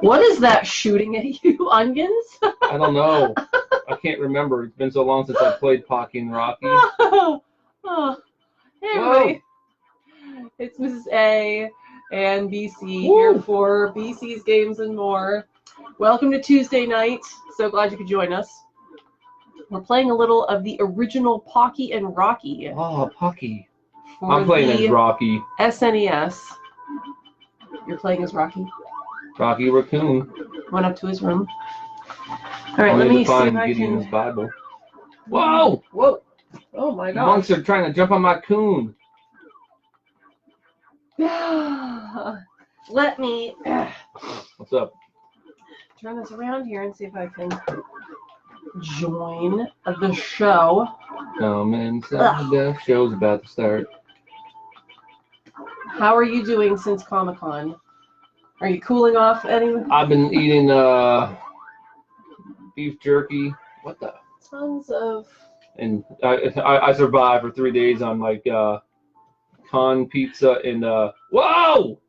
What is that shooting at you, onions? I don't know. I can't remember. It's been so long since I played Pocky and Rocky. Anyway, it's Mrs. A and BC here for BC's Games and More. Welcome to Tuesday night. So glad you could join us. We're playing a little of the original Pocky and Rocky. Oh, Pocky. I'm playing as Rocky. SNES. You're playing as Rocky? Rocky Raccoon. Went up to his room. All right, let me see if I can. Bible. Whoa! Whoa! Oh my God! Monks are trying to jump on my coon. Let me. What's up? Turn this around here and see if I can join the show. Come inside. The show's about to start. How are you doing since Comicon? Are you cooling off any? I've been eating beef jerky. What the? Tons of. And I survived for 3 days on like con pizza and whoa!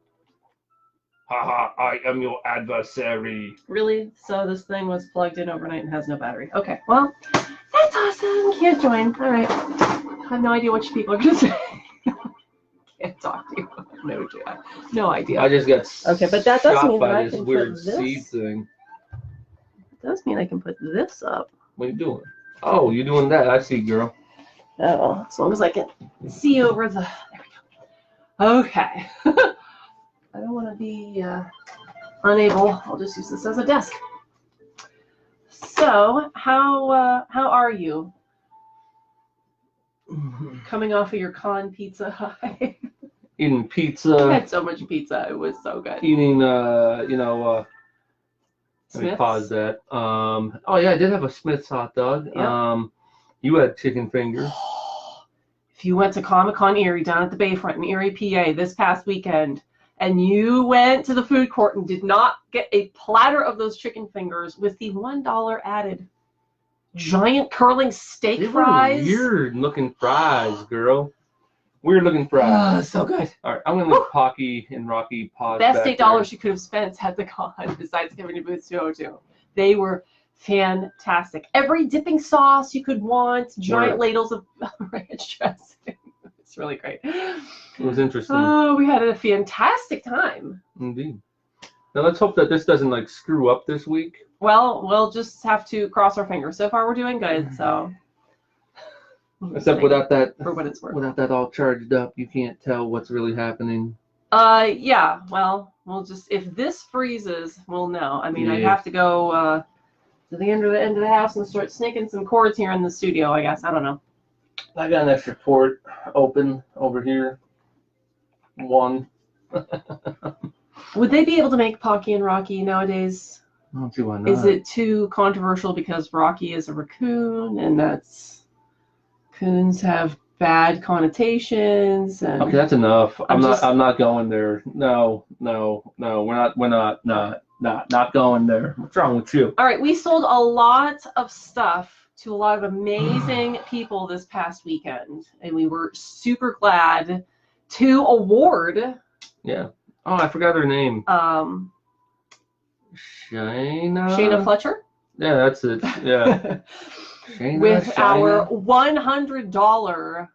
Haha! I am your adversary. Really? So this thing was plugged in overnight and has no battery. Okay. Well, that's awesome. Can't join. All right. I have no idea what you people are gonna say. Can't talk to you. No idea. I just got okay, but that does mean that I this can weird put this. seed thing. It does mean I can put this up. What are you doing? Oh, you're doing that. I see, girl. Oh, as long as I can see over the. There we go. Okay. I don't want to be unable. I'll just use this as a desk. So, how are you? Coming off of your con pizza high. Eating pizza. I had so much pizza. It was so good. Eating, let me pause that. Oh yeah, I did have a Smith's hot dog. Yep. You had chicken fingers. If you went to Comicon Erie down at the Bayfront in Erie, PA this past weekend, and you went to the food court and did not get a platter of those chicken fingers with the $1 added giant curling steak fries. Weird looking fries, girl. Weird looking fries. So good. All right, I'm gonna leave Pocky and Rocky pause. Best $8 you could have spent at the con besides giving your boots 202. They were fantastic. Every dipping sauce you could want, giant ladles of ranch dressing. It's really great. It was interesting. Oh, we had a fantastic time. Indeed. Now let's hope that this doesn't like screw up this week. Well, we'll just have to cross our fingers. So far, we're doing good. So. Except without that, for what it's worth. Without that all charged up, you can't tell what's really happening. Yeah. Well, we'll just if this freezes, we'll know. I mean, I'd have to go to the end of the house and start snaking some cords here in the studio. I guess I don't know. I got an extra port open over here. One. Would they be able to make Pocky and Rocky nowadays? I don't see why not. Is it too controversial because Rocky is a raccoon and coons have bad connotations? And okay, that's enough. I'm not going there. No. We're not going there. What's wrong with you? All right, we sold a lot of stuff to a lot of amazing people this past weekend, and we were super glad to award. Yeah. Oh, I forgot her name. Shayna Fletcher. Yeah, that's it. Yeah. With our $100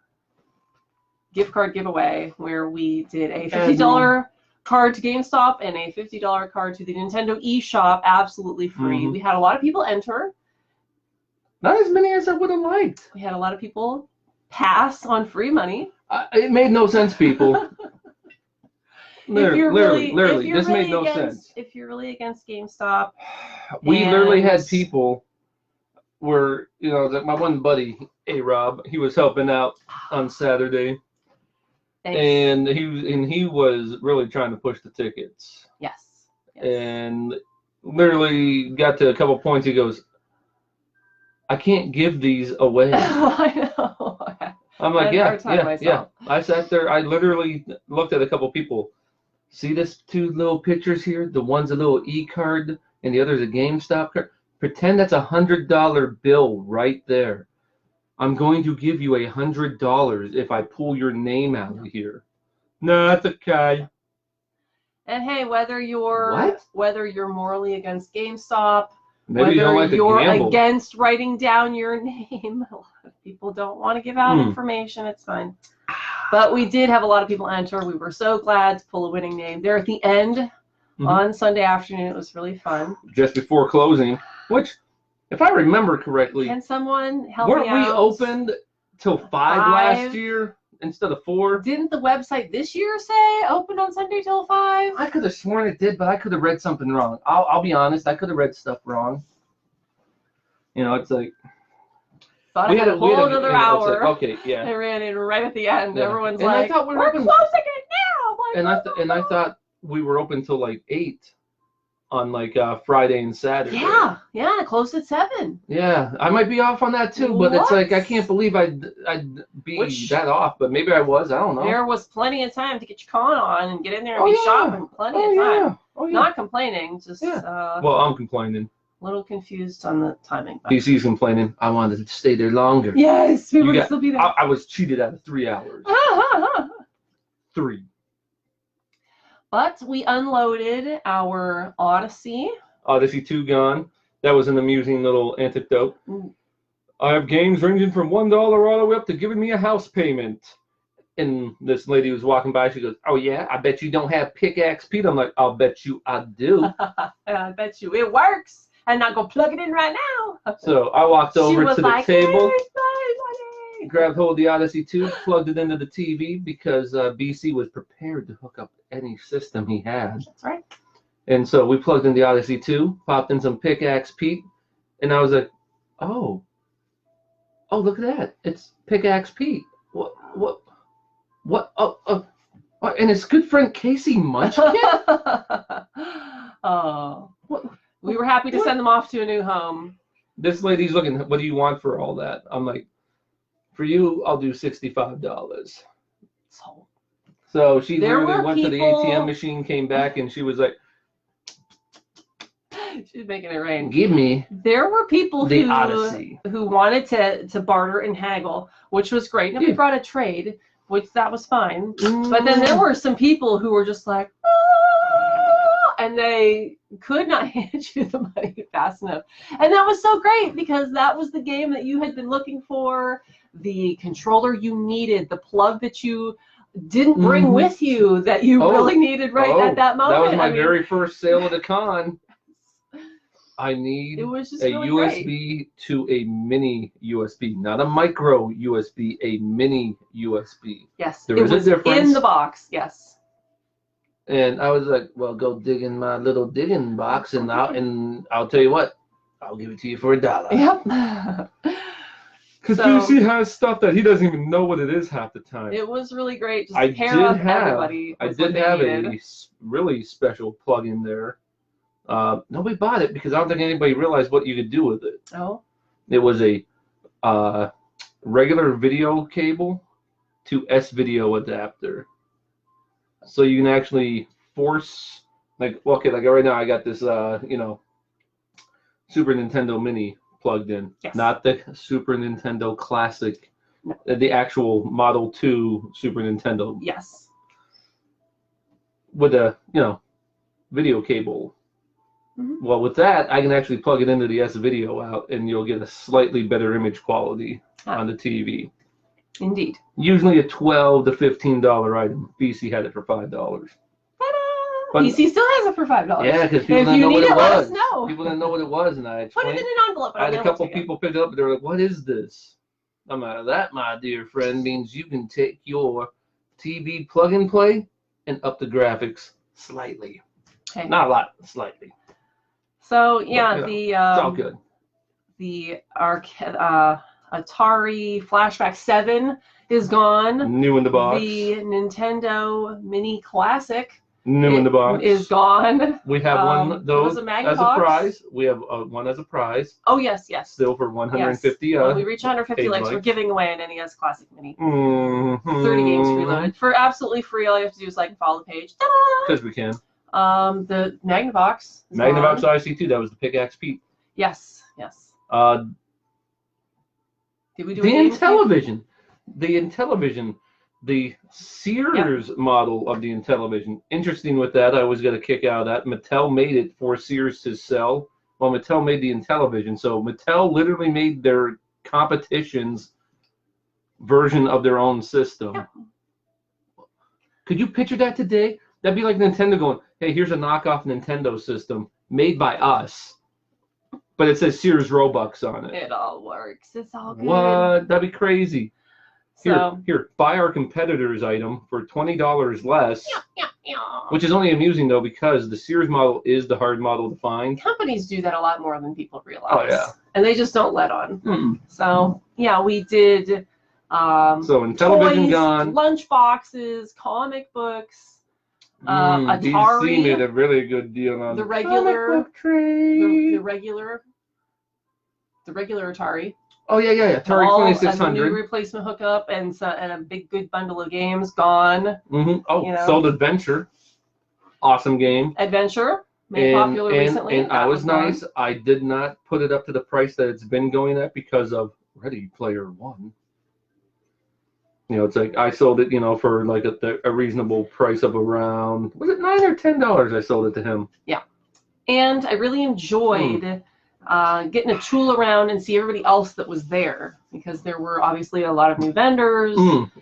gift card giveaway, where we did a $50 card to GameStop and a $50 card to the Nintendo eShop, absolutely free. We had a lot of people enter. Not as many as I would have liked. We had a lot of people pass on free money. It made no sense, people. Literally, this made no sense. If you're really against GameStop, we literally had people where, my one buddy, A-Rob, he was helping out on Saturday. Thanks. And he was really trying to push the tickets. Yes. And literally got to a couple points. He goes, I can't give these away. I know. I'm like, yeah. I sat there. I literally looked at a couple people. See this two little pictures here? The one's a little e-card and the other's a GameStop card. Pretend that's $100 bill right there. I'm going to give you $100 if I pull your name out of here. No, that's okay. And hey, whether you're morally against GameStop, Maybe whether you don't like to you're gamble. against writing down your name, a lot of people don't want to give out information. It's fine. But we did have a lot of people enter. We were so glad to pull a winning name there at the end on Sunday afternoon. It was really fun. Just before closing, which, if I remember correctly, can someone help weren't me out? we opened till 5 last year instead of 4? Didn't the website this year say open on Sunday till 5? I could have sworn it did, but I could have read something wrong. I'll be honest, I could have read stuff wrong. You know, it's like thought I had a whole another hour. Like, okay, yeah. I ran in right at the end. Yeah. Everyone's and like, I thought we're closing it now. Like, and I thought we were open till like 8 on like Friday and Saturday. Yeah, it closed at 7. Yeah, I might be off on that too, but it's like I can't believe I'd be that off, but maybe I was. I don't know. There was plenty of time to get your con on and get in there and be shopping. Plenty of time. Yeah. Oh, yeah. Not complaining, just well, I'm complaining. A little confused on the timing. DC's complaining. I wanted to stay there longer. Yes, we would still be there. I was cheated out of 3 hours. 3. But we unloaded our Odyssey. Odyssey 2 gone. That was an amusing little anecdote. I have games ranging from $1 all the way up to giving me a house payment. And this lady was walking by. She goes, "Oh yeah, I bet you don't have Pickaxe Pete." I'm like, "I'll bet you I do." I bet you it works. And I'll go plug it in right now. So I walked over to the table, money. grabbed hold of the Odyssey 2, plugged it into the TV because BC was prepared to hook up any system he had. That's right. And so we plugged in the Odyssey 2, popped in some Pickaxe Pete, and I was like, oh, look at that. It's Pickaxe Pete. What? Oh, and his good friend Casey Munchkin? Oh. What? We were happy to send them off to a new home. This lady's looking, what do you want for all that? I'm like, for you, I'll do $65. So she literally went to the ATM machine, came back, and she was like, she's making it rain. Give me There were people Odyssey who wanted to barter and haggle, which was great. Nobody brought a trade, which that was fine. But then there were some people who were just like, and they could not hand you the money fast enough. And that was so great because that was the game that you had been looking for, the controller you needed, the plug that you didn't bring with you that you really needed at that moment. That was my very first sale of the con. I need really USB great. To a mini USB, not a micro USB, a mini USB. Yes, there is a difference. In the box, yes. And I was like, well, go dig in my little digging box, and I'll tell you what, I'll give it to you for $1. Yep. Because BC has stuff that he doesn't even know what it is half the time. It was really great. Just to pair up everybody. I did have a really special plug-in there. Nobody bought it because I don't think anybody realized what you could do with it. Oh. It was a regular video cable to S-video adapter. So you can actually force, like right now I got this, Super Nintendo Mini plugged in. Yes. Not the Super Nintendo Classic, the actual Model 2 Super Nintendo. Yes. With a, video cable. Mm-hmm. Well, with that, I can actually plug it into the S-video out, and you'll get a slightly better image quality on the TV. Indeed. Usually a $12 to $15 item. BC had it for $5. But BC still has it for $5. Yeah, because people didn't know what it was. Let us know. People didn't know what it was, and I explained. Put it in an envelope. I had a couple people pick it up, and they were like, "What is this?" I'm like, "That, my dear friend, means you can take your TV plug and play and up the graphics slightly. Okay. Not a lot, slightly." So yeah, it's all good. The Atari Flashback 7 is gone. New in the box. The Nintendo Mini Classic. New in the box. Is gone. We have one of those as a prize. We have one as a prize. Oh, yes. Still for 150. Yes. When we reach 150 likes, we're giving away an NES Classic Mini. 30 games preloaded. For absolutely free, all you have to do is follow the page. Because we can. The Magnavox. Magnavox IC2, that was the Pickaxe Pete. Yes. Did we do The a game? Intellivision. The Intellivision. The Sears model of the Intellivision. Interesting with that, I always got a kick out of that. Mattel made it for Sears to sell. Well, Mattel made the Intellivision. So Mattel literally made their competition's version of their own system. Yeah. Could you picture that today? That'd be like Nintendo going, hey, here's a knockoff Nintendo system made by us. But it says Sears Robux on it. It all works. It's all good. What? That'd be crazy. So, Here, buy our competitor's item for $20 less, yeah. which is only amusing, though, because the Sears model is the hard model to find. Companies do that a lot more than people realize. Oh, yeah. And they just don't let on. Mm. So, yeah, we did So, Intellivision toys, gone. lunch boxes, comic books, Atari. DC made a really good deal on the regular, comic book trade. the regular Atari. Oh, yeah. Atari And the 2600. new replacement hookup and a big good bundle of games gone. Mm-hmm. Oh, You know. Sold Adventure. Awesome game. Adventure made popular recently. And I was nice. I did not put it up to the price that it's been going at because of Ready Player One. You know, it's like I sold it, for like a reasonable price of around, was it $9 or $10? I sold it to him. Yeah. And I really enjoyed getting to tool around and see everybody else that was there, because there were obviously a lot of new vendors.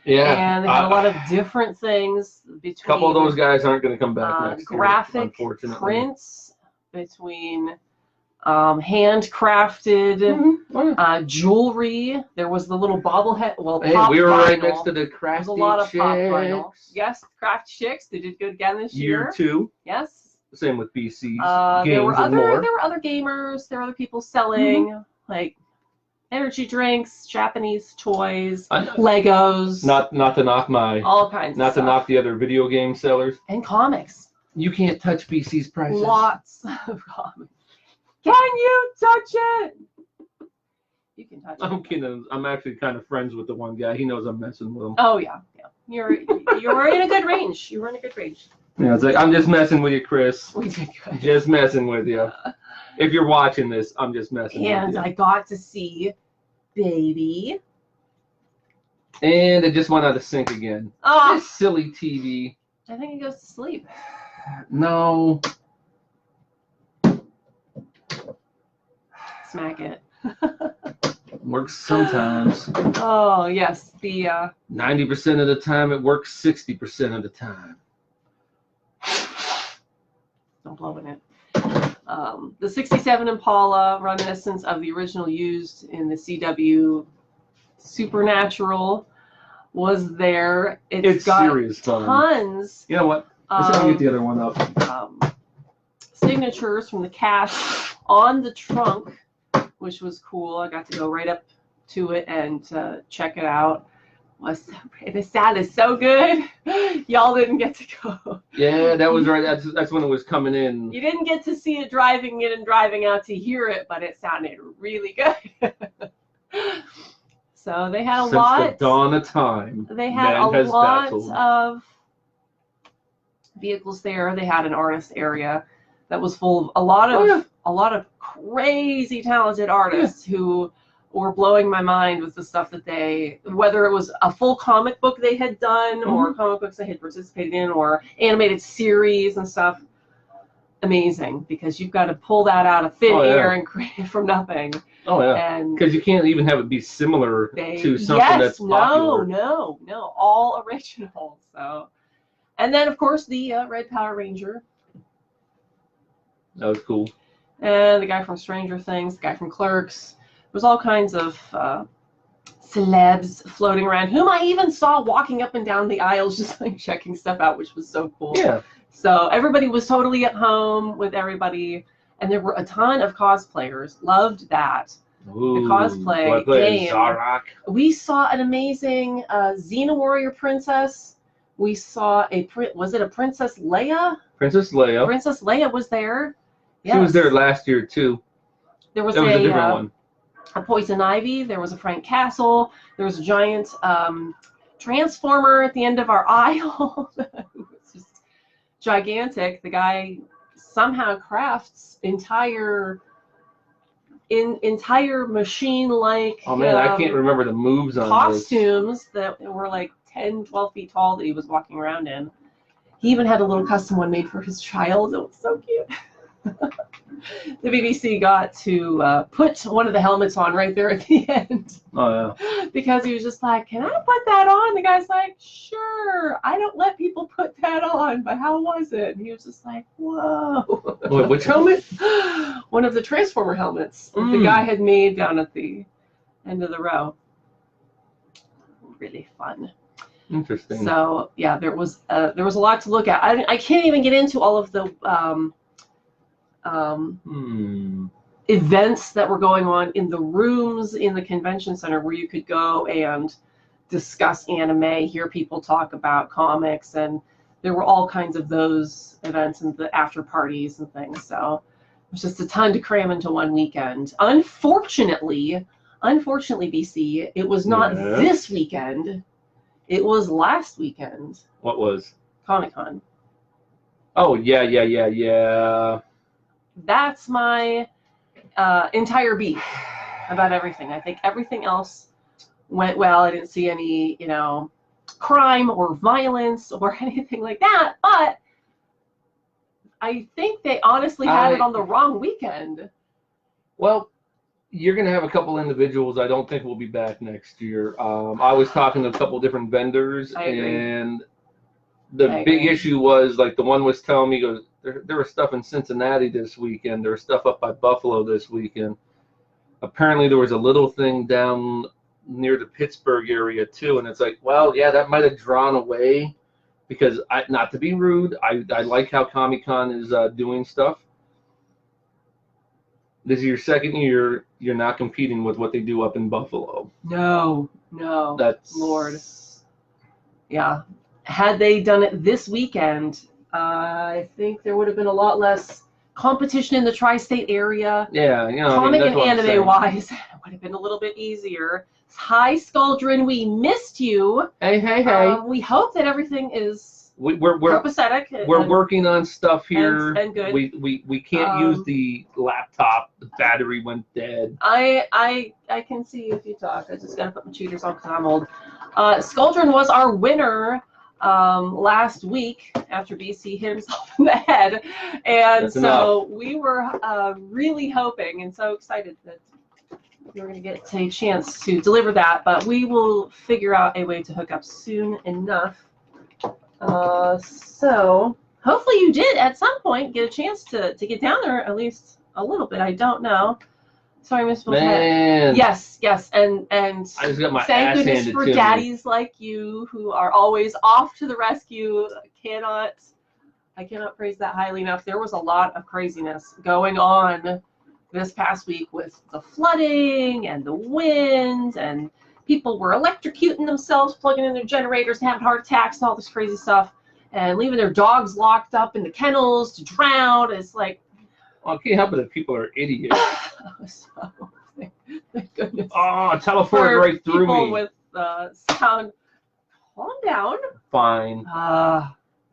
Yeah. And they had a lot of different things between. A couple of those guys aren't going to come back next graphic year, unfortunately. prints, between handcrafted jewelry. There was the little bobblehead. Well, Hey, pop we were right vinyl. next to the There's Crafty a lot of pop vinyl. Chicks. Yes, Craft Chicks. They did good again this year. Year 2. Yes. Same with BC's There were games and more. other gamers. There were other people selling like energy drinks, Japanese toys, Legos. Not to knock all kinds. not of to stuff. knock the other video game sellers. And comics. You can't touch BC's prices. Lots of comics. Can you touch it? You can touch it. I'm kidding. I'm actually kind of friends with the one guy. He knows I'm messing with him. Oh yeah. You're in a good range. You were in a good range. Yeah, it's like, I'm just messing with you, Chris. We did good. Just messing with you. If you're watching this, I'm just messing with And you. I got to see Baby. And it just went out of sync again. Oh, This silly TV. I think he goes to sleep. No. Smack it. Works sometimes. Oh yes, the 90% of the time, it works 60% of the time. don't blow in it. The 67 Impala, reminiscence of the original used in the CW Supernatural, was there. It's got serious fun. tons You know what? Let's of get the other one up. signatures from the cast on the trunk, which was cool. I got to go right up to it and check it out. The sound is so good. Y'all didn't get to go. Yeah, that was right. That's when it was coming in. You didn't get to see it driving in and driving out to hear it, but it sounded really good. So they had a lot. Since the dawn of time, They had man a has lot battled. of vehicles there. They had an artist area that was full of a lot of crazy talented artists who were blowing my mind with the stuff that whether it was a full comic book they had done or comic books they had participated in or animated series and stuff. Amazing, because you've got to pull that out of thin air and create it from nothing. Oh yeah, And because you can't even have it be similar to something that's popular. No, all original. So, and then of course the Red Power Ranger. That was cool. And the guy from Stranger Things, the guy from Clerks. There was all kinds of celebs floating around, whom I even saw walking up and down the aisles just like checking stuff out, which was so cool. Yeah. So everybody was totally at home with everybody, and there were a ton of cosplayers. Loved that. Ooh, The cosplay game. Zarak. We saw an amazing Xena Warrior Princess. We saw was it a Princess Leia? Princess Leia. Princess Leia was there. She was Yes. there last year too. There was That was a different one. a Poison Ivy. There was a Frank Castle. There was a giant transformer at the end of our aisle. It's just gigantic. The guy somehow crafts entire entire machine-like Oh man, I can't remember the moves on costumes that were like 10, 12 feet tall that he was walking around in. He even had a little custom one made for his child. It was so cute. The BBC got to put one of the helmets on right there at the end. Oh yeah. Because he was just like, "Can I put that on?" The guy's like, "Sure. I don't let people put that on, but how was it?" And he was just like, "Whoa." Wait, which helmet? One of the Transformer helmets that the guy had made down at the end of the row. Really fun. Interesting. So yeah, there was a lot to look at. I can't even get into all of the events that were going on in the rooms in the convention center where you could go and discuss anime, hear people talk about comics, and there were all kinds of those events and the after parties and things. So it was just a ton to cram into one weekend. Unfortunately, BC, it was not this weekend. It was last weekend. What was? Comicon. Oh, yeah. That's my entire beef about everything. I think everything else went well. I didn't see any, crime or violence or anything like that. But I think they honestly had it on the wrong weekend. Well, you're going to have a couple individuals I don't think will be back next year. I was talking to a couple different vendors, and the big issue was, like, the one was telling me, goes, there was stuff in Cincinnati this weekend. There was stuff up by Buffalo this weekend. Apparently there was a little thing down near the Pittsburgh area too, and it's like, well, yeah, that might have drawn away, because not to be rude, I like how Comic-Con is doing stuff. This is your second year. You're not competing with what they do up in Buffalo. No. That's Lord. Yeah. Had they done it this weekend, I think there would have been a lot less competition in the tri-state area. Yeah, comic and anime-wise, it would have been a little bit easier. Hi, Skuldrin, we missed you. Hey. We hope that everything is we're copacetic. We're working on stuff here. And good. We can't use the laptop. The battery went dead. I can see if you talk. I just gotta put my cheaters on because I'm old. Skuldrin was our winner last week after BC hit himself in the head, and That's so enough. we were really hoping and so excited that we were going to get a chance to deliver that, but we will figure out a way to hook up soon enough. So hopefully you did at some point get a chance to get down there at least a little bit. I don't know. Sorry, Miss Man. Yes, and I just got my thank ass goodness handed for to daddies like you who are always off to the rescue. I cannot praise that highly enough. There was a lot of craziness going on this past week with the flooding and the wind, and people were electrocuting themselves, plugging in their generators and having heart attacks and all this crazy stuff, and leaving their dogs locked up in the kennels to drown. It's like, oh, I can't help it if people are idiots. so, thank goodness. Oh, teleported right through people me. With sound, calm down. Fine.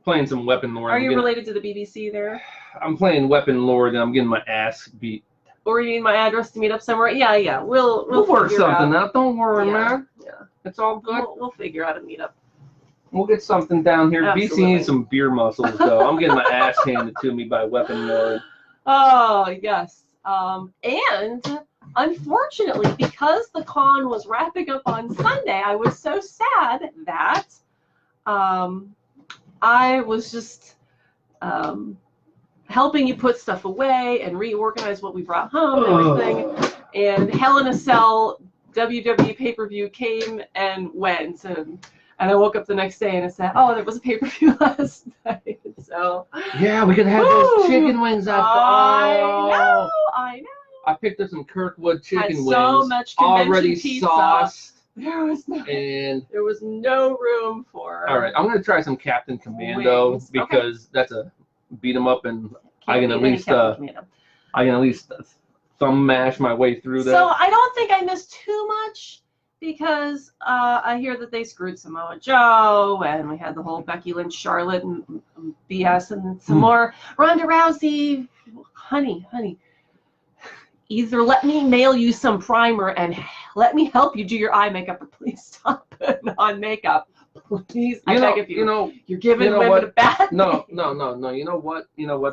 Playing some weapon lore. Are you related to the BBC there? I'm playing weapon lore, and I'm getting my ass beat. Or you need my address to meet up somewhere? Yeah. We'll work something out. Don't worry, man. Yeah. It's all good. We'll figure out a meetup. We'll get something down here. Absolutely. BC needs some beer muscles, though. I'm getting my ass handed to me by weapon lore. Oh, yes. And unfortunately, because the con was wrapping up on Sunday, I was so sad that I was just helping you put stuff away and reorganize what we brought home and everything. And Hell in a Cell WWE pay-per-view came and went. And I woke up the next day and I said, oh, there was a pay-per-view last night. So yeah, we could have those chicken wings out. I know. I picked up some Kirkwood chicken wings. So much already pizza. Sauced. There was no room for. All right, I'm gonna try some Captain Commando wings. because that's a beat 'em up, and I can at least thumb mash my way through that. So I don't think I missed too much because I hear that they screwed Samoa Joe, and we had the whole Becky Lynch, Charlotte, and BS, and some more Ronda Rousey. Honey, either let me mail you some primer and let me help you do your eye makeup, or please stop putting on makeup. Please, I beg of you. You're giving women a bad No. You know what?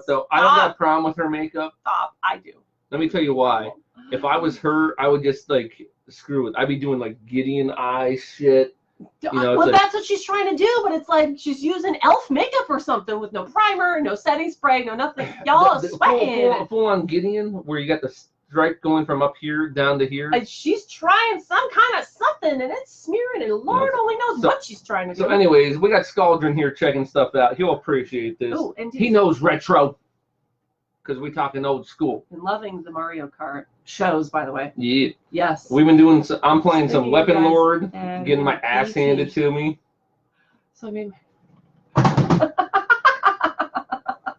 Though? I don't got a problem with her makeup. Stop. I do. Let me tell you why. If I was her, I would just like screw it. I'd be doing like Gideon eye shit. Well, that's what she's trying to do, but it's like she's using elf makeup or something with no primer, no setting spray, no nothing. Y'all are sweating. Full on Gideon, where you got the stripe going from up here down to here. And she's trying some kind of something, and it's smearing, and Lord only knows what she's trying to do. So anyways, we got Scaldron here checking stuff out. He'll appreciate this. Ooh, and he knows retro, because we talking old school. And loving the Mario Kart shows, by the way. Yeah. Yes. We've been doing. I'm playing some Weapon Lord, getting my ass handed to me. So I mean.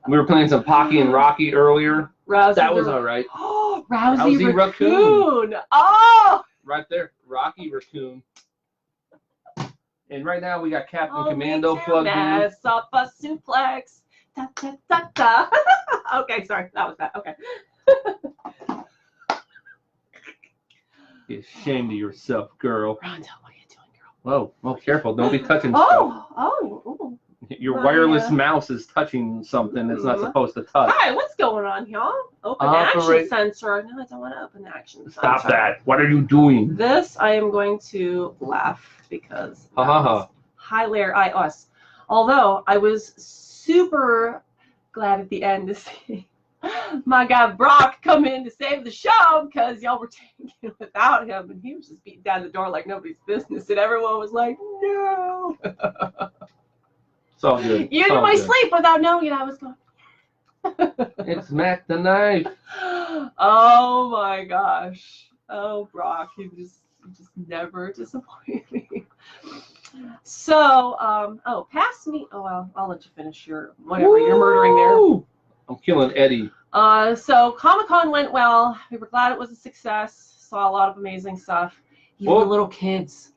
We were playing some Pocky and Rocky earlier. Rousey that was all right. Oh, Rousey Raccoon. Oh! Right there. Rocky Raccoon. And right now we got Captain Commando plugged in. Mess up a suplex. Da, da, da, da. Okay, sorry. That was that. Okay. Be ashamed of yourself, girl. Rhonda, what are you doing, girl? Whoa, careful. Don't be touching stuff. Oh. Your wireless mouse is touching something it's not supposed to touch. Hi, what's going on, y'all? Open action sensor. No, I don't want to open the action sensor. Stop that. What are you doing? This, I am going to laugh because hilarious. Although I was super glad at the end to see my guy Brock come in to save the show, because y'all were taking it without him, and he was just beating down the door like nobody's business, and everyone was like, no. It's all good. Even in my sleep, without knowing it, I was going. It's Mac the Knife. Oh my gosh. Oh, Brock, you just never disappoint me. So, pass me. Oh, well, I'll let you finish your whatever you're murdering there. I'm killing Eddie. So Comicon went well. We were glad it was a success. Saw a lot of amazing stuff. Even the little kids.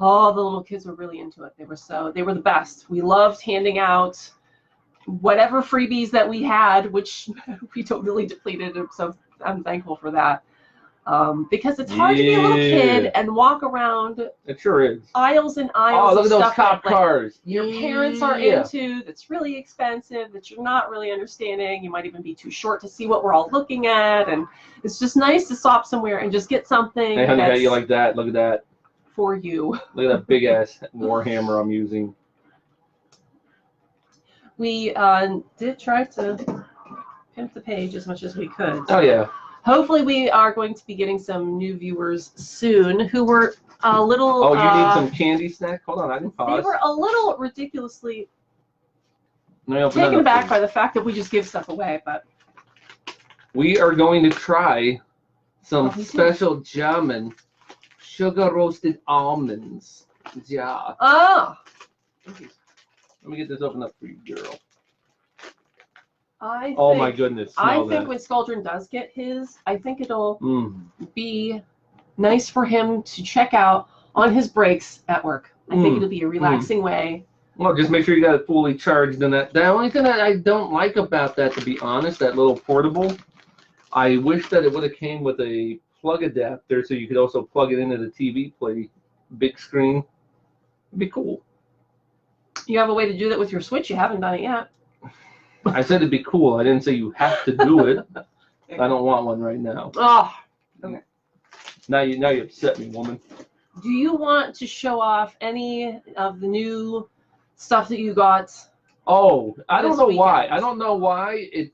Oh, the little kids were really into it. They were the best. We loved handing out whatever freebies that we had, which we totally depleted. So I'm thankful for that. Because it's hard to be a little kid and walk around. It sure is. Aisles and aisles. Oh, look at those cop cars. Your parents are into. That's really expensive. That you're not really understanding. You might even be too short to see what we're all looking at, and it's just nice to stop somewhere and just get something. Hey, honey, you like that? Look at that. For you. Look at that big ass Warhammer I'm using. We did try to pimp the page as much as we could. Oh yeah. Hopefully we are going to be getting some new viewers soon who were a little... Oh, you need some candy snack? Hold on, I can pause. They were a little ridiculously taken aback by the fact that we just give stuff away, but... We are going to try some special German sugar roasted almonds. Yeah. Oh! Let me get this open up for you, girl. Oh my goodness! I think when Scaldron does get his, I think it'll be nice for him to check out on his breaks at work. I think it'll be a relaxing way. Well, just make sure you got it fully charged. And the only thing that I don't like about that, to be honest, that little portable, I wish that it would have came with a plug adapter so you could also plug it into the TV play big screen. It'd be cool. You have a way to do that with your Switch. You haven't done it yet. I said it'd be cool. I didn't say you have to do it. I don't want one right now. Oh, okay. Now you upset me, woman. Do you want to show off any of the new stuff that you got? Oh, I don't know why. I don't know why it.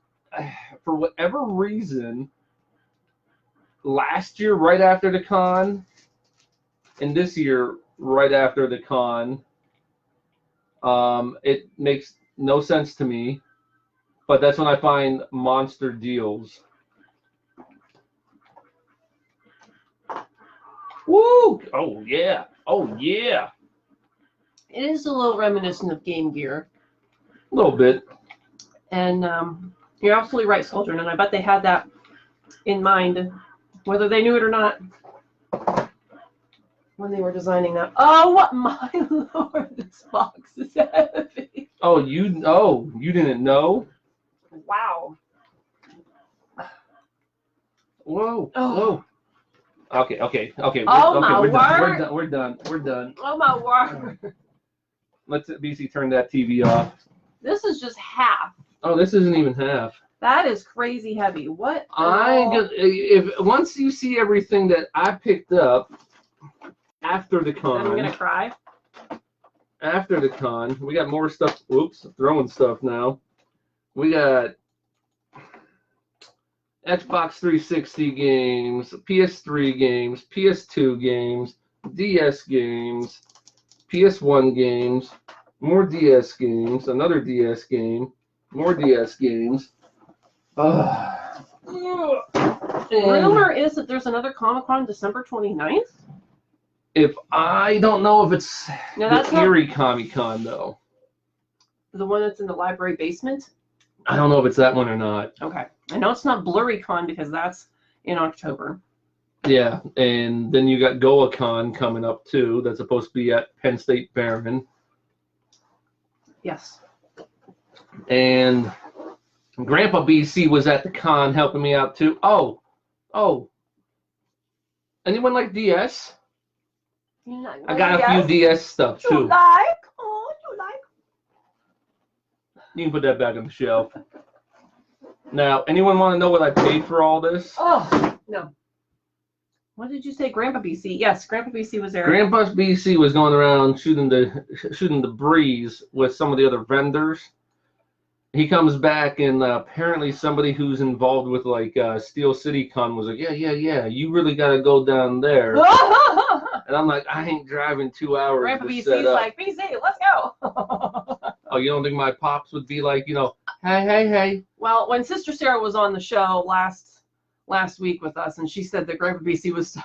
For whatever reason, last year right after the con, and this year right after the con, it makes no sense to me. But that's when I find monster deals. Woo! Oh, yeah. Oh, yeah. It is a little reminiscent of Game Gear. A little bit. And you're absolutely right, Scaldron. And I bet they had that in mind, whether they knew it or not, when they were designing that. Oh, what my lord, this box is heavy. Oh, you didn't know? Wow. Whoa. Oh. Whoa. Okay. Oh, my We're word. We're done. Oh my word. Let's BC turn that TV off. This is just half. Oh, this isn't even half. That is crazy heavy. What? If once you see everything that I picked up after the con. I'm gonna cry. After the con, we got more stuff. Oops, throwing stuff now. We got Xbox 360 games, PS3 games, PS2 games, DS games, PS1 games, more DS games, another DS game, more DS games. Rumor is that there's another Comicon December 29th. If I don't know if it's No, that's the Erie Comicon though. The one that's in the library basement. I don't know if it's that one or not. Okay. I know it's not BlurryCon because that's in October. Yeah, and then you got GoaCon coming up too. That's supposed to be at Penn State Barron. Yes. And Grandpa BC was at the con helping me out too. Oh. Anyone like DS? I got a few DS stuff too. You like? Oh, you like? You can put that back on the shelf. Now, anyone want to know what I paid for all this? Oh, no. What did you say, Grandpa BC? Yes, Grandpa BC was there. Grandpa BC was going around shooting the breeze with some of the other vendors. He comes back and apparently somebody who's involved with like Steel City Con was like, yeah, you really got to go down there. And I'm like, I ain't driving 2 hours. Grandpa to BC's set up. like, BC, let's go. Oh, you don't think my pops would be like, hey. Well, when Sister Sarah was on the show last week with us, and she said that Grandpa BC was,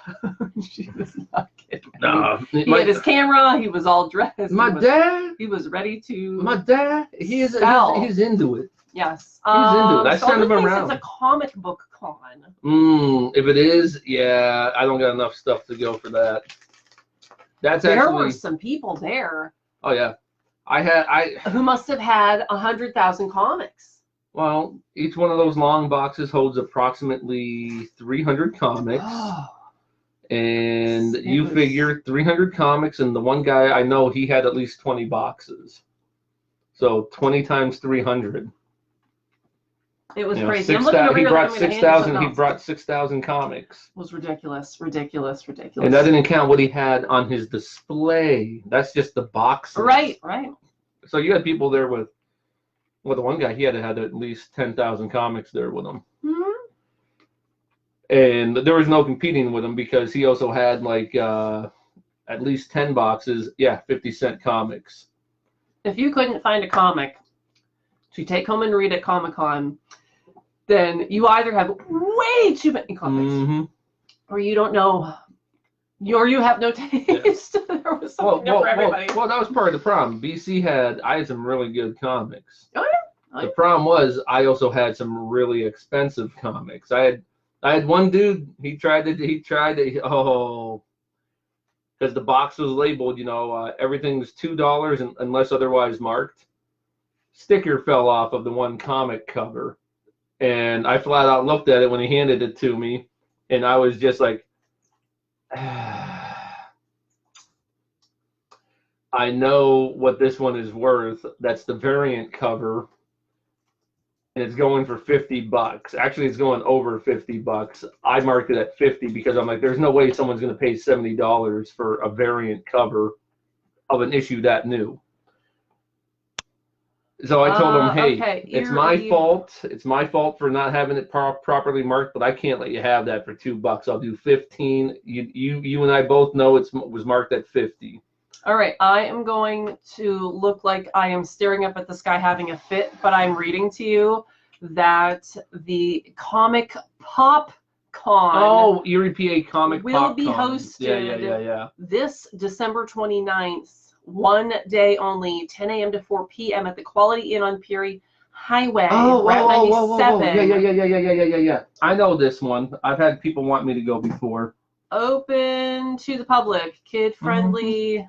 she was not kidding. No, He had his camera. He was all dressed. Dad. He was ready to. My dad. He's into it. Yes. He's into it. I sent him around. It's a comic book con. If it is, yeah, I don't got enough stuff to go for that. There were some people there. Oh yeah, who must have had 100,000 comics. Well, each one of those long boxes holds approximately 300 comics. And you figure 300 comics, and the one guy I know, he had at least 20 boxes. So 20 times 300. It was crazy. He brought 6,000. He brought 6,000 comics. It was ridiculous. And that didn't count what he had on his display. That's just the boxes. Right. So you had people there with. Well, the one guy, he had at least 10,000 comics there with him. Mm-hmm. And there was no competing with him because he also had like at least 10 boxes. Yeah, 50-cent comics. If you couldn't find a comic to take home and read at Comic-Con, then you either have way too many comics, or you don't know, or you have no taste. There was something for everybody. Well, that was part of the problem. I had some really good comics. Oh yeah. The problem was I also had some really expensive comics. I had one dude. He tried to. Because the box was labeled, everything was $2 unless otherwise marked. Sticker fell off of the one comic cover, and I flat out looked at it when he handed it to me, and I was just like, I know what this one is worth. That's the variant cover, and it's going for $50. Actually, it's going over $50. I marked it at 50 because I'm like, there's no way someone's going to pay $70 for a variant cover of an issue that new. So I told him, hey, it's my fault. It's my fault for not having it properly marked, but I can't let you have that for $2. I'll do 15. You and I both know it was marked at 50. All right, I am going to look like I am staring up at the sky having a fit, but I'm reading to you that the Comic Pop Con. Oh, Erie PA Comic will Pop be Con. hosted Yeah. this December 29th. One day only, 10 a.m. to 4 p.m. at the Quality Inn on Peary Highway. Route 97. Yeah. I know this one. I've had people want me to go before. Open to the public, kid-friendly.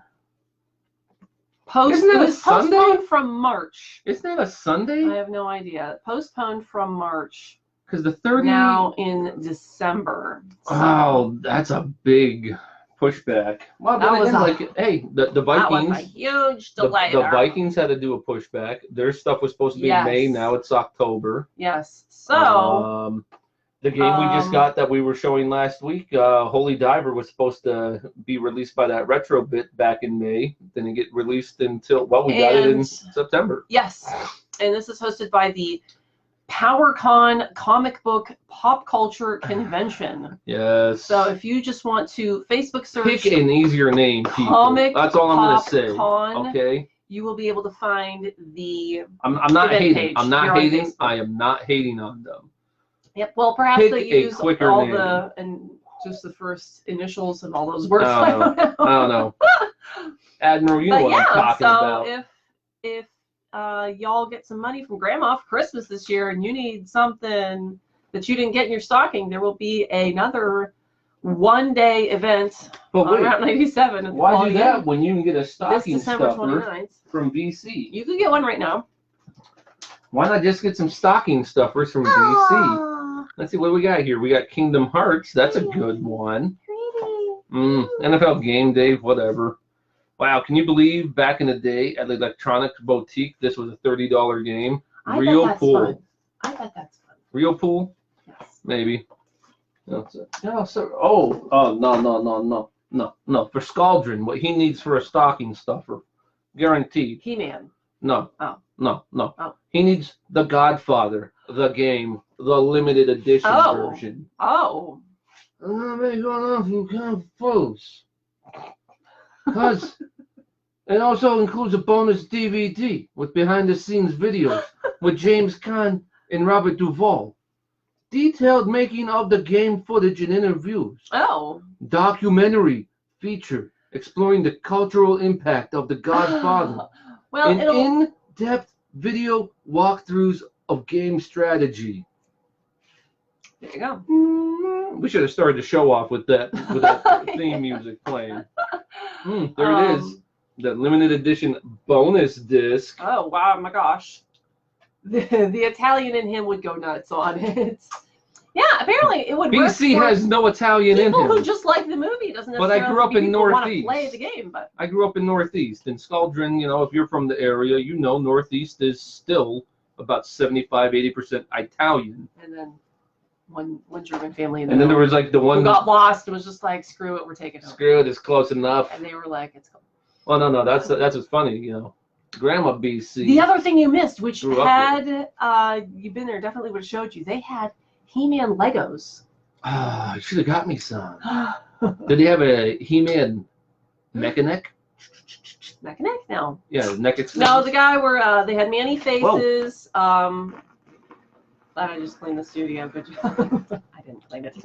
Isn't that a Sunday? Postponed from March. Isn't that a Sunday? I have no idea. Postponed from March. Because the 30 now in December. So oh, that's a big pushback. Well, That then was again, a- like, hey, the that was a Vikings, huge the delay there. Vikings had to do a pushback. Their stuff was supposed to be in May. Yes. Now it's October. Yes. So The game we just got that we were showing last week, Holy Diver, was supposed to be released by that retro bit back in May. Didn't get released until, well, we got it in And- September. yes, and this is hosted by the PowerCon Comic Book Pop Culture Convention. Yes. So if you just want to Facebook search Pick an easier name, people. Comic That's all I'm going to say. Pop-Con, Okay. you will be able to find the I'm not event hating. page I'm not here on hating. Facebook. I am not hating on them. Yep. Well, perhaps Pick they a use quicker all name. the and just the first initials and all those words. I don't know. Admiral, you know But what I'm talking so about. if y'all get some money from Grandma for Christmas this year and you need something that you didn't get in your stocking, there will be another one-day event But on wait, Route 97. At the why do Quality that Inn when you can get a this stocking December stuffer 29th. from BC? You can get one right now. Why not just get some stocking stuffers from BC? Aw, Let's see what do we got here. We got Kingdom Hearts. That's a good one. NFL Game Day, whatever. Wow, can you believe back in the day at the Electronic Boutique, this was a $30 game? I bet Real that's pool. fun. I bet that's fun. Real pool? Yes. Maybe. No, no. For Scaldron, what he needs for a stocking stuffer. Guaranteed. He-Man. No. Oh. No. Oh. He needs The Godfather, the game, the limited edition version. Oh. I'm not making off you confused. Because it also includes a bonus DVD with behind-the-scenes videos with James Caan and Robert Duvall. Detailed making of the game footage and interviews. Oh. Documentary feature exploring the cultural impact of The Godfather. Well, and it'll in-depth video walkthroughs of game strategy. there you go. We should have started the show off with that theme music playing. There it is. The limited edition bonus disc. Oh wow, my gosh. The Italian in him would go nuts on it. Yeah, apparently it would work BC for has no Italian in people who him. just like the movie. It doesn't But I necessarily grew up mean in people want to Northeast. play the game, but I grew up in Northeast. In Scaldron, if you're from the area, Northeast is still about 75-80% Italian. and then one German family in And then there was like the who one got lost and was just like, screw it, we're taking it. screw it, it's close enough. And they were like, it's cool. Well, no, that's what's funny, Grandma BC. The other thing you missed, which Grew up had you've been there, definitely would have showed you. They had He-Man Legos. You should have got me some. Did they have a He-Man Mechanic? Mechanic? No. Yeah, neck extension. No, the guy where they had Manny faces. I just cleaned the studio. Good job. I didn't clean it.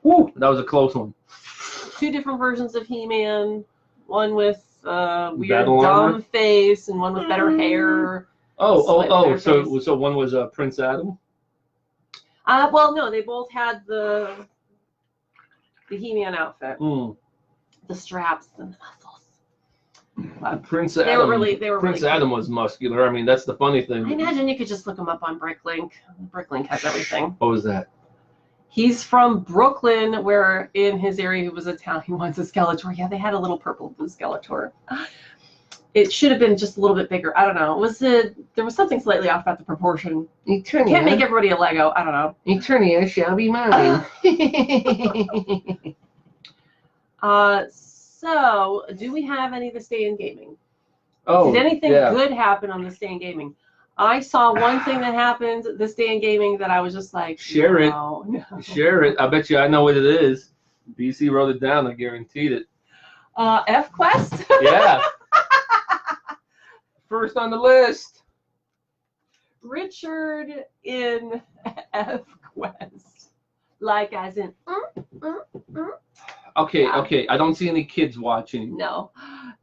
Whew, that was a close one. 2 different versions of He-Man. One with weird Battle dumb armor? face, and one with better hair. So one was Prince Adam? Well, no, they both had the He-Man outfit, the straps and the muscles. Prince They Adam. were really Prince really Adam cool. was muscular. I mean, that's the funny I thing. imagine you could just look them up on Bricklink. Bricklink has everything. What was that? He's from Brooklyn, where in his area he was Italian. Once a Skeletor. Yeah, they had a little purple blue Skeletor. It should have been just a little bit bigger. I don't know. There was something slightly off about the proportion. Eternia. Can't make everybody a Lego. I don't know. Eternia shall be mine. So, do we have any this day in gaming? Oh, Did anything yeah. good happen on this day in gaming? I saw one thing that happened this day in gaming that I was just like, Share it. no. Share it. I bet you I know what it is. BC wrote it down. I guaranteed it. F-Quest? Yeah. First on the list. Richard in F-Quest. Like as in, Okay. I don't see any kids watching. No.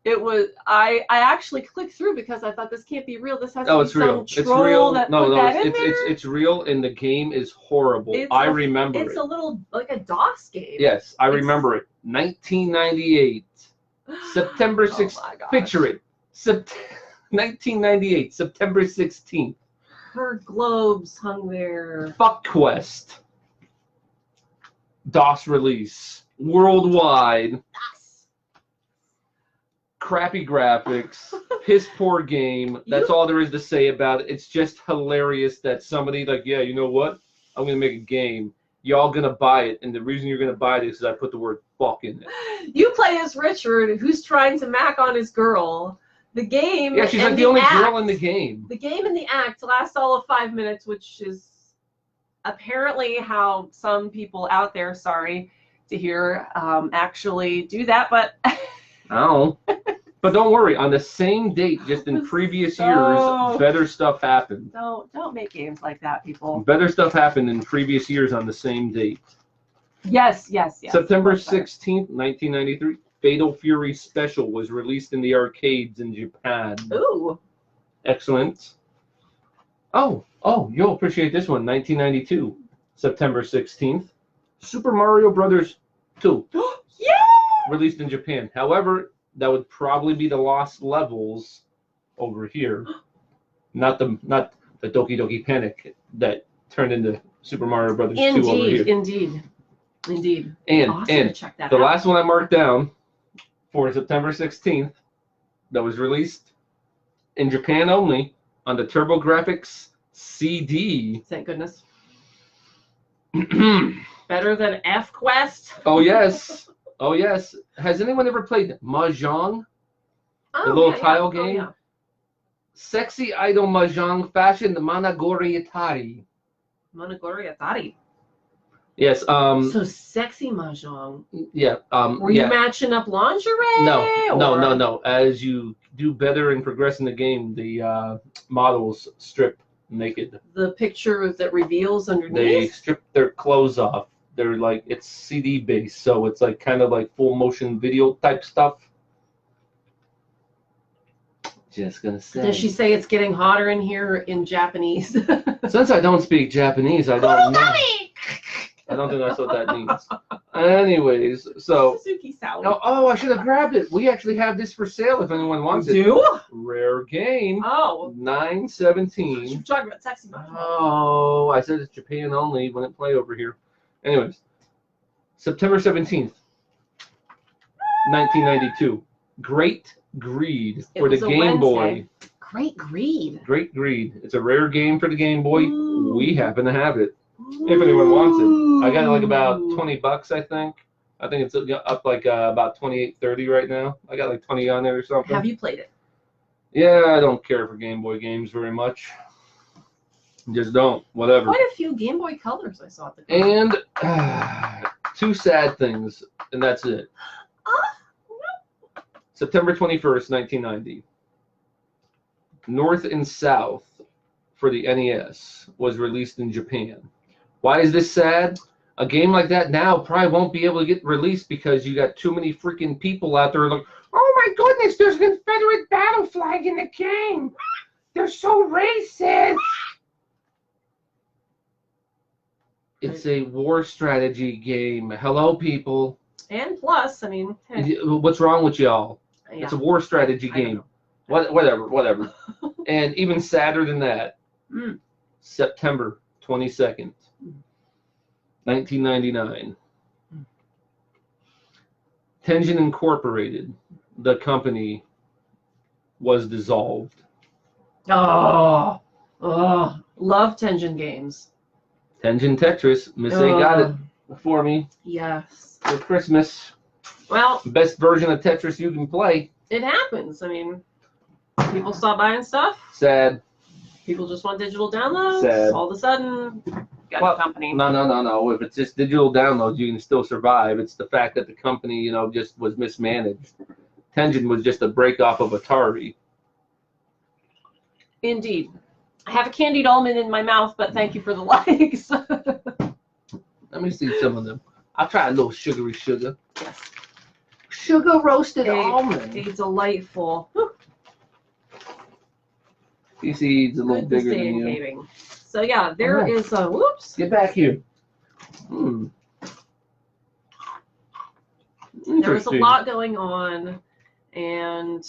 It was, I actually clicked through because I thought this can't be real. This has to be it's some real. It's troll real. that No, put that in it's there. it's real, and the game is horrible. It's I a- remember It's it. a little, like a DOS game. Yes, I It's- remember it. 1998, September Oh 6th. my gosh. Picture it. 1998, September 16th. her globes hung there. Fuck Quest. DOS release. Worldwide. Yes. Crappy graphics. Piss poor game. That's all there is to say about it. It's just hilarious that somebody like, yeah, you know what? I'm going to make a game. Y'all going to buy it. And the reason you're going to buy it is I put the word fuck in it. You play as Richard, who's trying to mac on his girl. The game. Yeah, she's like the only girl in the game. The game and the act last all of 5 minutes, which is apparently how some people out there, sorry to hear, actually do that. But Oh. But don't worry, on the same date, just in previous years, better stuff happened. Don't make games like that, people. Better stuff happened in previous years on the same date. Yes. September 16th, 1993, Fatal Fury Special was released in the arcades in Japan. Ooh. Excellent. Oh, you'll appreciate this one. 1992, September 16th, Super Mario Brothers 2. Yeah! Released in Japan. However, that would probably be the Lost Levels over here, not the Doki Doki Panic that turned into Super Mario Brothers 2 over here. Indeed. And awesome. Check that the out. last one I marked down for September 16th that was released in Japan only on the TurboGrafx CD. Thank goodness. Better than F-Quest? Oh, yes. Has anyone ever played Mahjong? The little tile game? Yeah. Sexy idol Mahjong fashioned Managori Atari. Managori Atari. Yes. So sexy Mahjong. Yeah. Were you matching up lingerie? No. As you do better and progress in the game, the models strip naked. The picture that reveals underneath? They strip their clothes off. They're like, it's CD based, so it's like kind of like full motion video type stuff. Just gonna say. Does she say it's getting hotter in here in Japanese? Since I don't speak Japanese, I don't know. I don't think that's what that means. Anyways, so. Suzuki salad. Oh, I should have grabbed it. We actually have this for sale if anyone wants it. Do? Rare game. Oh. 9/17. You're talking about sexy Mahjong. Oh, I said it's Japan only. Wouldn't play over here. Anyways, September 17th, 1992. Great Greed for the Game Boy. Great Greed. Great Greed. It's a rare game for the Game Boy. Ooh. We happen to have it. If anyone wants it. I got it like about $20, I think. I think it's up like about $28.30 right now. I got like 20 on there or something. Have you played it? Yeah, I don't care for Game Boy games very much. Just don't. Whatever. Quite a few Game Boy Colors I saw at the time. And two sad things, and that's it. September 21st, 1990. North and South for the NES was released in Japan. Why is this sad? A game like that now probably won't be able to get released because you got too many freaking people out there like, oh my goodness, there's a Confederate battle flag in the game. They're so racist. It's a war strategy game. Hello, people. And plus, I mean, hey. What's wrong with y'all? Yeah. It's a war strategy game. Whatever. And even sadder than that, September 22nd, 1999. Tengen Incorporated, the company, was dissolved. Oh, love Tengen games. Tengen Tetris. Miss A got it for me. Yes. For Christmas. Well, best version of Tetris you can play. It happens. I mean, people stop buying stuff. Sad. People just want digital downloads. Sad. All of a sudden, got a company. No. If it's just digital downloads, you can still survive. It's the fact that the company, just was mismanaged. Tengen was just a break off of Atari. Indeed. I have a candied almond in my mouth, but thank you for the likes. Let me see some of them. I'll try a little sugary sugar. Yes. Sugar roasted almond. A delightful. These seeds a little bigger than you. Caving. So yeah, there is a whoops. Get back here. There was a lot going on, and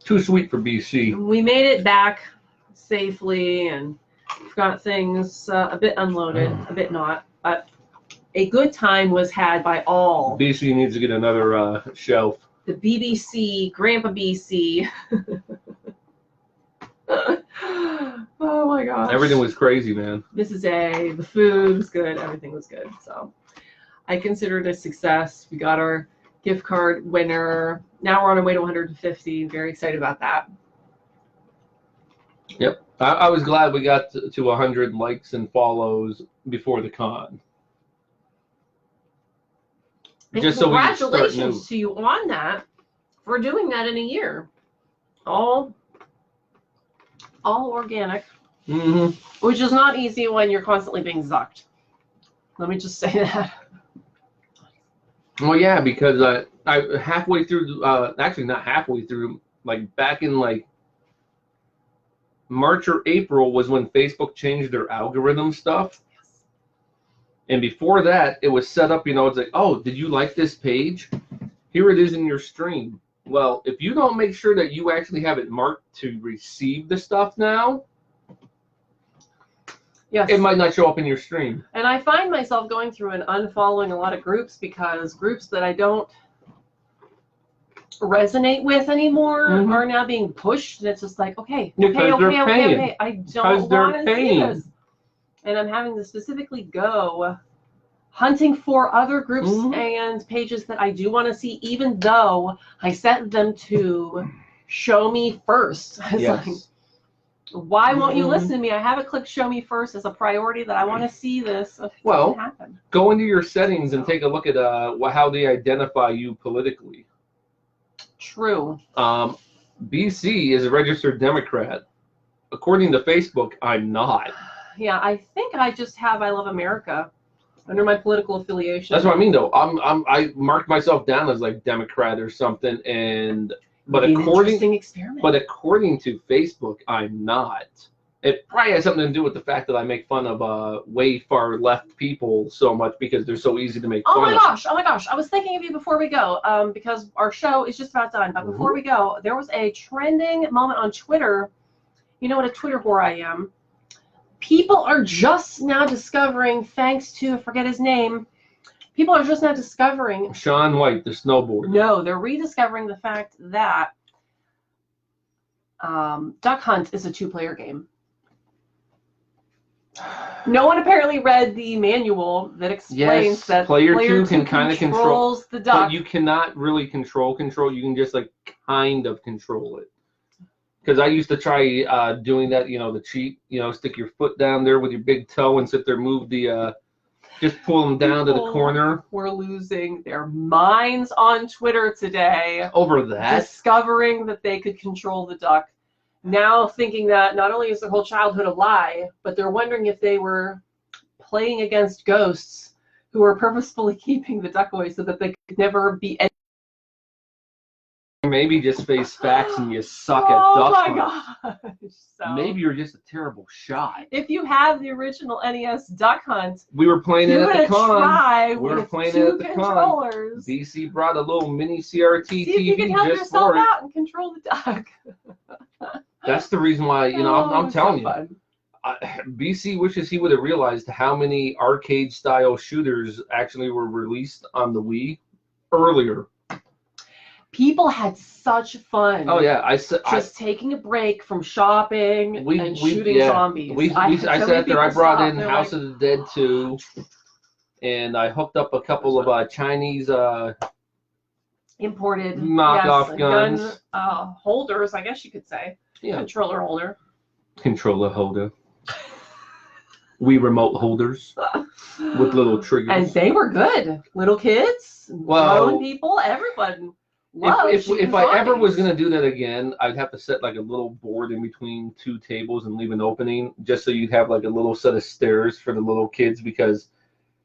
too sweet for BC. We made it back safely and got things a bit unloaded, a bit not. But a good time was had by all. BC needs to get another shelf. The BBC, Grandpa BC. Oh my gosh. Everything was crazy, man. Mrs. A, the food was good, everything was good. So I consider it a success. We got our gift card winner. Now we're on our way to 150. Very excited about that. Yep. I was glad we got to 100 likes and follows before the con. And just so we can start new. congratulations to you on that, for doing that in a year. All organic, which is not easy when you're constantly being zucked. Let me just say that. Well, yeah, because I halfway through, actually not halfway through, like back in like March or April was when Facebook changed their algorithm stuff. Yes. And before that, it was set up, you know, it's like, oh, did you like this page? Here it is in your stream. Well, if you don't make sure that you actually have it marked to receive the stuff now, yes, it might not show up in your stream. And I find myself going through and unfollowing a lot of groups because groups that I don't resonate with anymore are now being pushed. And it's just like, okay. I don't want to see this. And I'm having to specifically go hunting for other groups and pages that I do want to see, even though I set them to show me first. It's like, why won't you listen to me? I have it clicked show me first as a priority that I want to see this happen. Go into your settings and take a look at how they identify you politically. True. BC is a registered Democrat. According to Facebook, I'm not. Yeah, I think I just have I Love America under my political affiliation. That's what I mean, though. I marked myself down as like Democrat or something, but according to Facebook, I'm not. It probably has something to do with the fact that I make fun of way far left people so much because they're so easy to make fun of. Oh my gosh! I was thinking of you before we go because our show is just about done. But before we go, there was a trending moment on Twitter. You know what a Twitter whore I am. People are just now discovering, thanks to, I forget his name, people are just now discovering. Shaun White, the snowboarder. No, they're rediscovering the fact that Duck Hunt is a two-player game. No one apparently read the manual that explains that player two can kind of control the duck. But you cannot really control. You can just like kind of control it. Because I used to try doing that, you know, the cheat, you know, stick your foot down there with your big toe and sit there, move the, just pull them down to the corner. We're losing their minds on Twitter today. Over that? Discovering that they could control the duck. Now thinking that not only is their whole childhood a lie, but they're wondering if they were playing against ghosts who were purposefully keeping the duck away so that they could never be any. Maybe just face facts and you suck at duck hunt. Oh my gosh. So, maybe you're just a terrible shot. If you have the original NES Duck Hunt, we were playing it at the con. We were playing it at the con. BC brought a little mini CRT See TV if you can help just yourself for it. out and control the duck. That's the reason why, you know, I'm telling you. BC wishes he would have realized how many arcade-style shooters actually were released on the Wii earlier. People had such fun. Oh yeah, just taking a break from shopping and shooting zombies. I sat there. I brought in House of the Dead 2, and I hooked up a couple of Chinese imported knockoff guns, gun holders, I guess you could say. Yeah. Controller holder. Wii remote holders with little triggers. And they were good. Little kids, grown people, everyone. If I ever was going to do that again, I'd have to set like a little board in between two tables and leave an opening just so you'd have like a little set of stairs for the little kids because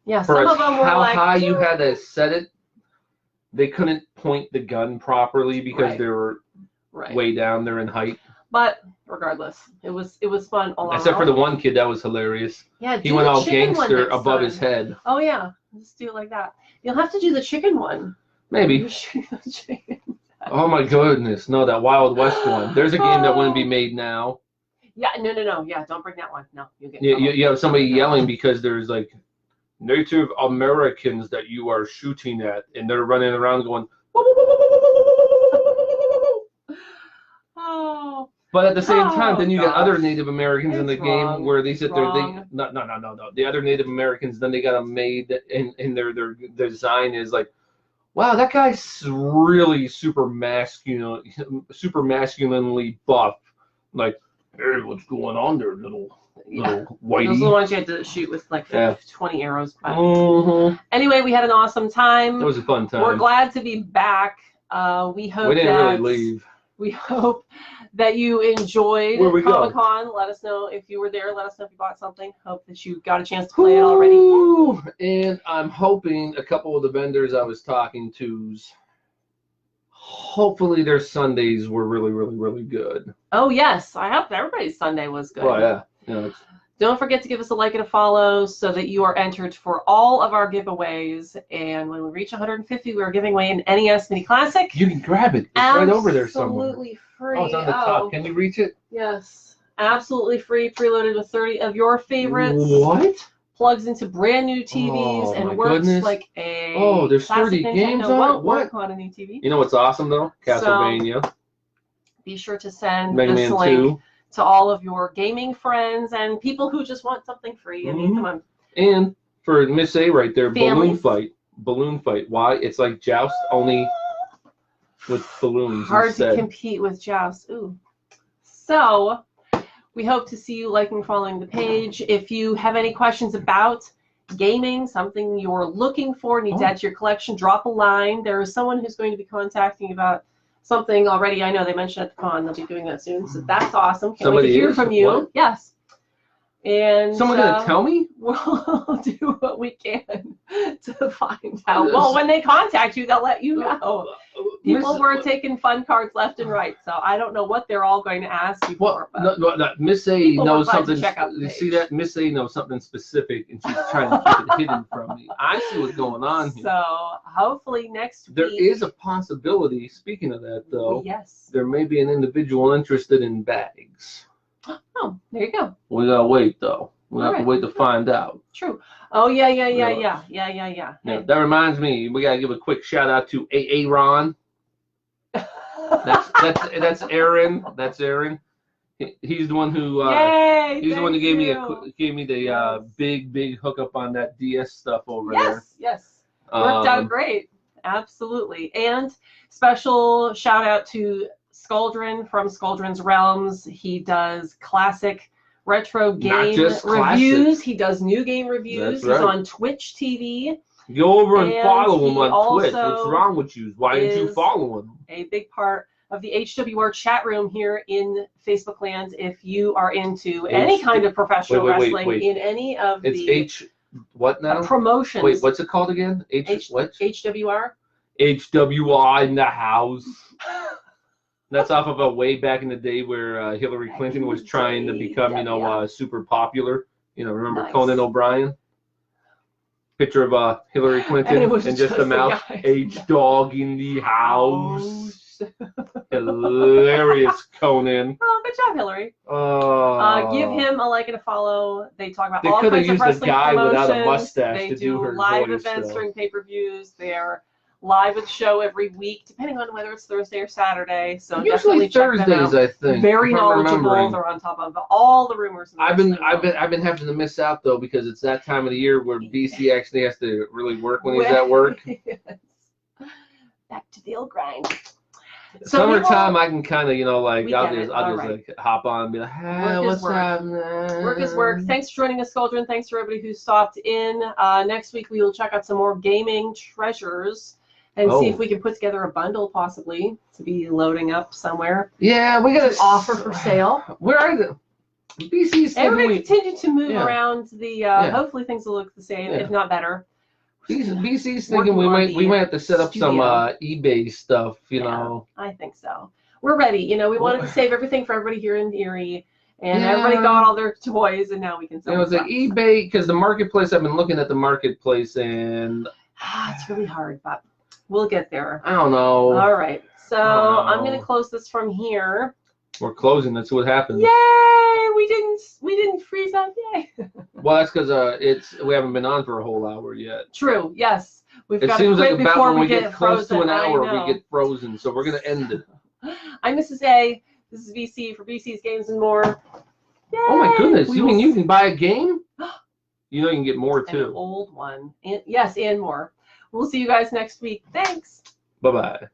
some of them were how high you had to set it, they couldn't point the gun properly because they were way down there in height. But regardless, it was fun all Except for the one kid, that was hilarious. Yeah, he went all gangster above his head. Oh yeah, just do it like that. You'll have to do the chicken one. Maybe. Oh my goodness, no, that Wild West one. There's a game that wouldn't be made now. Yeah, no. Yeah, don't bring that one. No, you get. You have somebody yelling because there's like Native Americans that you are shooting at, and they're running around going. Oh. But at the same time, then you got other Native Americans in the wrong. game where they sit there. Wrong. No. The other Native Americans, then they got them made, and their design is like, wow, that guy's really super masculinely buff. Like, hey, what's going on there, little whitey? Those are the ones you had to shoot with like 20 arrows. Anyway, we had an awesome time. It was a fun time. We're glad to be back. We hope we didn't really leave. We hope that you enjoyed Comicon. Let us know if you were there. Let us know if you bought something. Hope that you got a chance to play it already. And I'm hoping a couple of the vendors I was talking to, hopefully their Sundays were really, really, really good. Oh, yes. I hope everybody's Sunday was good. Oh, yeah. Don't forget to give us a like and a follow so that you are entered for all of our giveaways. And when we reach 150, we are giving away an NES Mini Classic. You can grab it. It's right over there somewhere. Absolutely free. Oh, it's on the top. Can you reach it? Yes. Absolutely free, preloaded with 30 of your favorites. What? Plugs into brand new TVs and works like a there's 30 games on it? Work on a new TV. You know what's awesome, though? Castlevania. So, be sure to send Mega this Man link 2. to all of your gaming friends and people who just want something free. I mean, come on. And for Miss A right there, Families. Balloon fight. Why? It's like Joust, only with balloons Hard instead. to compete with Joust. Ooh. So, we hope to see you liking and following the page. If you have any questions about gaming, something you're looking for, needs to add to your collection, drop a line. There is someone who's going to be contacting about something already. I know they mentioned at the con. They'll be doing that soon. So that's awesome. Can't wait to hear from you. What? Yes. And someone gonna tell me? We'll do what we can to find out. Well, when they contact you, they'll let you know. People were taking fun cards left and right, so I don't know what they're all going to ask you for. No, Miss A knows something. You see that? Miss A knows something specific, and she's trying to keep it hidden from me. I see what's going on here. So hopefully next week. There is a possibility. Speaking of that, though, yes, there may be an individual interested in bags. Oh, there you go. We gotta wait, though. We have to wait to find out. True. Oh yeah. Yeah, that reminds me, we gotta give a quick shout out to Aaron. That's Aaron. That's Aaron. He's the one who he's the one who gave me the big hookup on that DS stuff over there. Yes. Worked out great. Absolutely. And special shout out to Skuldrin from Skuldrin's Realms. He does classic retro game reviews. He does new game reviews. He's on Twitch TV. Go over and follow him on Twitch. What's wrong with you? Why didn't you follow him? A big part of the HWR chat room here in Facebook land. If you are into any kind of professional wrestling in any of what now? Promotions. Wait, what's it called again? What? HWR. HWR in the house. That's off of a way back in the day where Hillary Clinton was trying to become, super popular. Remember Conan O'Brien? Picture of Hillary Clinton and just the mouth. H-Dog in the house. Hilarious, Conan. Oh, good job, Hillary. Give him a like and a follow. They talk about all kinds of wrestling promotions. Without a mustache they to do her live voice events stuff. during pay-per-views. They're live with the show every week, depending on whether it's Thursday or Saturday. So usually definitely check them out. Thursdays, I think. Very knowledgeable. They're on top of all the rumors. I've been having to miss out though because it's that time of the year where BC actually has to really work when he's at work. Yes. Back to the old grind. So summertime, I can kind of I'll just hop on and be like, hey, what's happening? Work is work. Thanks for joining us, Skuldrin. Thanks to everybody who stopped in. Next week we will check out some more gaming treasures. And see if we can put together a bundle, possibly, to be loading up somewhere. Yeah, we got an offer for sale. Where are the BC's? Everybody continue to move around the. Hopefully, things will look the same, if not better. BC's thinking we might have to set up some eBay stuff. I think so. We're ready. We wanted to save everything for everybody here in Erie, and everybody got all their toys, and now we can sell. It's like eBay because the marketplace. I've been looking at the marketplace, and it's really hard, but. We'll get there. I don't know. All right. So I'm gonna close this from here. We're closing. Let's see what happens. Yay! We didn't freeze up. Yay! Well, that's because we haven't been on for a whole hour yet. True. Yes. It seems like about when we get close to an hour, we get frozen. So we're gonna end it. I'm Mrs. A. This is VC for VC's Games and More. Yay! Oh my goodness! You mean you can buy a game? You know you can get more too. An old one. Yes, and more. We'll see you guys next week. Thanks. Bye-bye.